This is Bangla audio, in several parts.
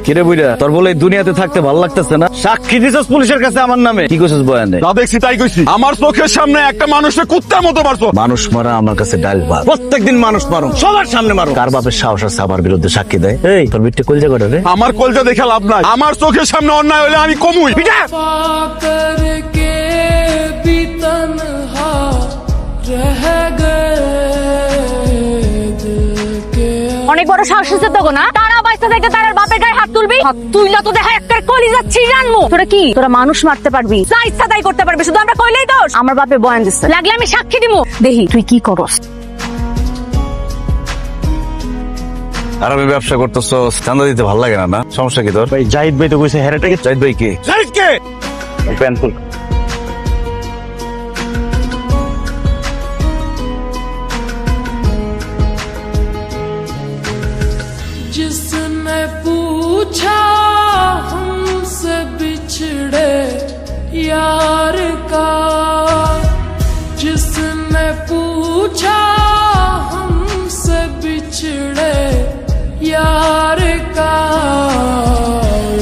কিরে বুইড়া, তোর বলে এই দুনিয়াতে থাকতে ভালো লাগতেছে না? সাক্ষী দিছস পুলিশের কাছে আমার নামে, কি কইছস বয়ানে? যা দেখছি তাই কইছি। আমার চোখের সামনে একটা মানুষকে কুত্তার মতো মারছো। মানুষ মারা আমার কাছে ডাল ভাত। প্রত্যেকদিন মানুষ মারো, সবার সামনে মারো। কার বাপের সাহস আছে আমার বিরুদ্ধে সাক্ষী দেয়? এই তোর বিটে কলজা করে রে। আমার কলজা দেখে লাভ নাই। আমার চোখের সামনে অন্যায় হলে আমি কমুই। পিটা! অনেক বড় সাহস হচ্ছে তো না, তারা বাইসা থেকে তার বাপের গায়ে হাত তুলবি? হাত তুইলা তো দেখা একটা কলি যাচ্ছি জানমু। তোরা কি তোরা মানুষ মারতে পারবি, যা ইচ্ছা তাই করতে পারবি, শুধু আমরা কইলেই দোষ। আমার বাপে বয়ান দিচ্ছে, লাগলে আমি সাক্ষী দিমু। দেখি তুই কি করস। আর আমি ব্যবসা করতেছো, চাঁদা দিতে ভালো লাগে না? না সমস্যা কি তোর? ভাই জাহিদ ভাই তো কইছে হেরাটাকে। জাহিদ ভাই কে? জাহিদ কে? প্যান্ট খুল। जिसने पूछा हमसे बिछड़े यार का, जिसने पूछा हमसे बिछड़े यार का,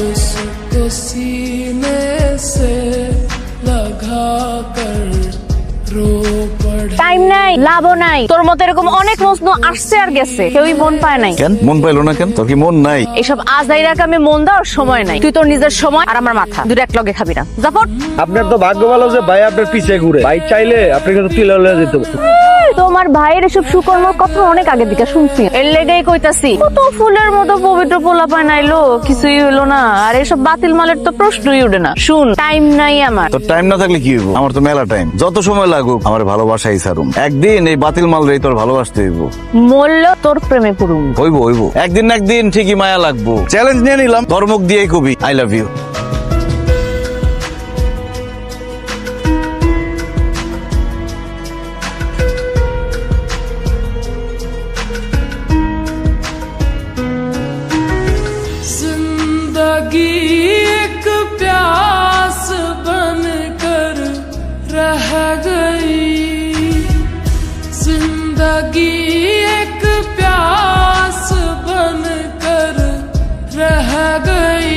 उसको सीने से लगा कर रो पड़े। টাইম নাই, লাভও নাই। তোর মতো এরকম অনেক প্রশ্ন আসছে আর গেছে, কেউই মন পায় নাই। কেন মন পাইলো না কেন? তোর কি মন নাই? এসব আজাইরাকে আমি মন দেওয়ার সময় নাই। তুই তোর নিজের সময় আর আমার মাথা দুটো এক লগে খাবি না। জাফর, আপনার তো ভাগ্য ভালো যে ভাই আপনার পিছে ঘুরে। ভাই চাইলে আপনাকে তো তুলে লয়ে যেতে পারতো। তোমার ভাইয়ের এসব সুকর্মর কথা অনেক আগে দিকে শুনছি, এর লেগেই কইতাছি। কত ফুলের মতো পবিত্র পোলা পায় নাইলো, কিছুই হইলো না। আর এসব বাতিল মালের তো প্রশ্নই উঠে না। শুন, টাইম নাই আমার। তোর টাইম না থাকলে কি হইব? আমার তো মেলা টাইম, যত সময় লাগুক আমার ভালোবাসাই ছাড়ুম। একদিন এই বাতিল মাল রে তোর ভালোবাসতে হইব। মরল তোর প্রেমে পড়ুম। হইব হইব, একদিন না একদিন ঠিকই মায়া লাগবো। চ্যালেঞ্জ নিয়ে নিলাম, ধর্মক দিয়েই কবি আই লাভ ইউ। जिंदगी एक प्यास बनकर रह गई, जिंदगी एक प्यास बनकर रह गई।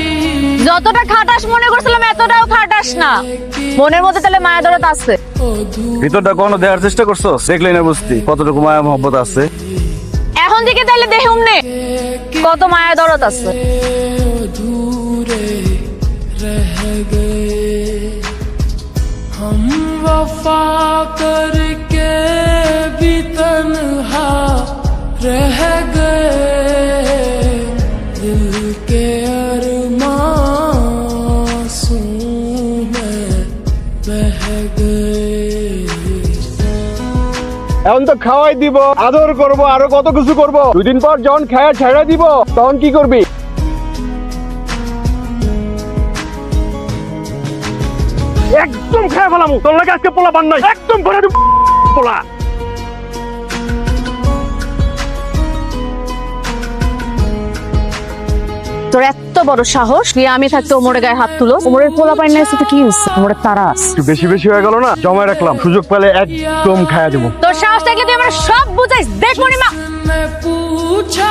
যতটা খাটাস মনে করছিলাম এতটাও খাটাস না। মনের মধ্যে তাহলে মায়া দরদ আছে। ভিতরটা কোনো দেখার চেষ্টা করছো? দেখলেই না বুঝতি কতটুকু মায়া মহব্বত আছে। এখন থেকে তাহলে দেখুম নে কত মায়া দরদ আছে। अधूरे रह गए हम, वफा करके भी तन्हा रह गए, दिल के अरमासूं में बह गए। এখন তো খাওয়াই দিব, আদর করব, আরো কত কিছু করব। 2 দিন পর যখন খায়া ছেড়ে দিব তখন কি করবি? একদম খায় ফেলামু। তোর লাগে আজকে পোলা বান নাই, একদম ভরে দিব পোলা। তোর এত বড় সাহস, তুই আমি থাকতে ওমরের গায়ে হাত তুলো। ওমরের পোলা পাই না তো কি হচ্ছে? ওমরের তারা আছে। একটু বেশি বেশি হয়ে গেল না? জমায় রাখলাম, সুযোগ পেলে একদম খায়া দেবো। তোর সাহস থাকলে তুই আমার সব বুঝাইস। দেখ মনিমা, मैं पूछा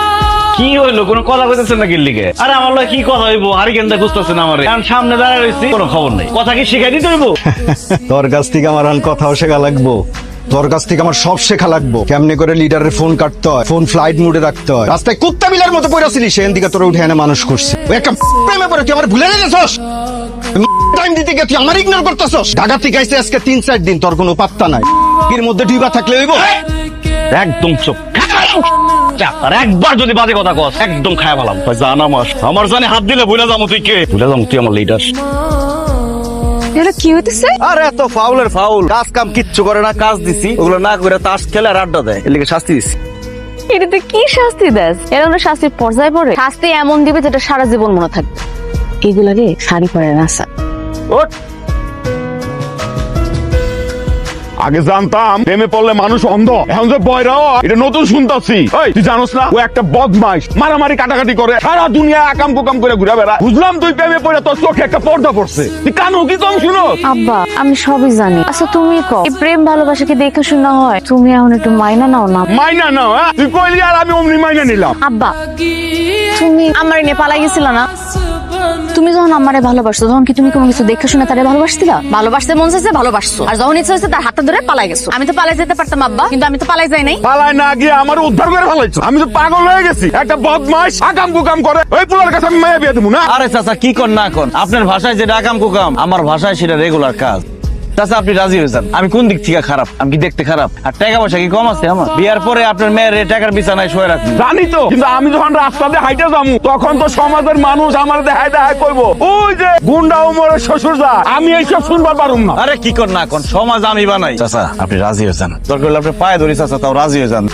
কি হইলো? কোনো কথা কইতেছেন না কিল্লিকে? আরে আমার লগে কি কথা হইব? আর কেনটা খুঁজতেছেন আমারে? কারণ সামনে দাঁড়ায় রইছি, কোনো খবর নাই। কথা কি শিখাই দিতে হইব? তোর কাছ থেকে আমার আর কথাও শেখা লাগবো। তোর কাছ থেকে আমার সব শেখা লাগবো। কেমনে করে লিডারের ফোন কাটতে হয়, ফোন ফ্লাইট মোডে রাখতে হয়। রাস্তায় কুত্তা বিলার মতো পড়েছিলি, সেখান থেকে তোর উঠে এনে মানুষ করছে। ওই একটা প্রেমে পড়ে তুই আমার ভুলে গেছস। টাইম দিতে গিয়ে তুই আমার ইগনোর করতেছস। ঢাকা থেকে আইছে আজকে 3-4 দিন, তোর কোনো পাত্তা নাই। এর মধ্যে ডুবা থাকলে হইব? একদম চুপ। আর একবার যদি বাজে কথা কস একদম খায়া ফেলাম। জান আমার জানে হাত দিলে ভুলে যাবো। তুই কে? ভুলে যাবো তুই আমার লিডার। এটা কি হইতেছে? আরে এত ফাউলের ফাউল, কাজ কাম কিচ্ছু করে না। কাজ দিছি, ওগুলো না করে তাস খেলে আর আড্ডা দেয়। এর লিগে শাস্তি দিছি। এটাতে কি শাস্তি দেস? এরকম শাস্তির পর্যায়ে পড়ে? শাস্তি এমন দিবে যেটা সারা জীবন মনে থাকবে। এগুলাকে শাড়ি পরে না স্যার। ওঠ। আগে জানতাম প্রেমে পড়লে মানুষ অন্ধ, এখন যে বয়রাও এটা নতুন শুনতাছি। এই তুই জানোস না ও একটা বদমাইশ, মারামারি কাটাকাটি করে সারা দুনিয়া আকাম কুকাম করে ঘুরে বেড়া। বুঝলাম তুই প্রেমে পড়ে তোর চোখে একটা পর্দা পড়ছে, তুই কানো কি কম শুনো? আব্বা আমি সবই জানি। আচ্ছা তুমি কও, এই প্রেম ভালোবাসা কি দেখে শোনা হয়? তুমি এখন একটু মাইনা নাও না। মাইনা নাও? হ্যাঁ তুই কইলি আর আমি অমনি মাইনা নিলাম। আব্বা তুমি আমারে নিয়ে পালাই গেছিল না? তুমি যখন আমারে ভালোবাসছো তখন কি তুমি কোনো কিছু দেখে শুনে তারে ভালোবাসছিলা? ভালোবাসতে মন চাইছে ভালোবাসছো, আর যখন ইচ্ছা হচ্ছে তার হাতটা ধরে পালাই গেছো। আমি তো পালাই যেতে পারতাম আব্বা, কিন্তু আমি তো পালাই যাই নাই। পালায় না গিয়ে আমার উদ্ধার করে ফেলাইছো। আমি তো পাগল হয়ে গেছি, একটা বদমাইশ আকাম কুকাম করে ওই পুলার কাছে আমি মায়া বিয়ে দেবো না? আরে চাচা কি কর না কর, আপনার ভাষায় যেটা আকাম কুকাম, আমার ভাষায় সেটা রেগুলার কাজ। চাচা আপনি রাজি হয়ে যান। আমি কোন দিক থেকে খারাপ? আমি কি দেখতে খারাপ? আর টাকা পয়সা কি কম আছে আমার? বিয়ার পরে আপনার মেয়ের টাকার বিছানায় শুয়ে রাখবেন। জানি তো, কিন্তু আমি যখন রাস্তাতে হাইটে যাবো তখন তো সমাজের মানুষ আমার দেখায় দেখায় করবো ওই যে গুন্ডা উমরের শ্বশুর যা, আমি এইসব শুনবার পারুম না। আরে কি কর না কর, সমাজ আমি বানাই। চাচা আপনি রাজি হয়ে যান, দরকার হলে আপনি পায়ে ধরি চাচা, তাও রাজি হয়ে যান।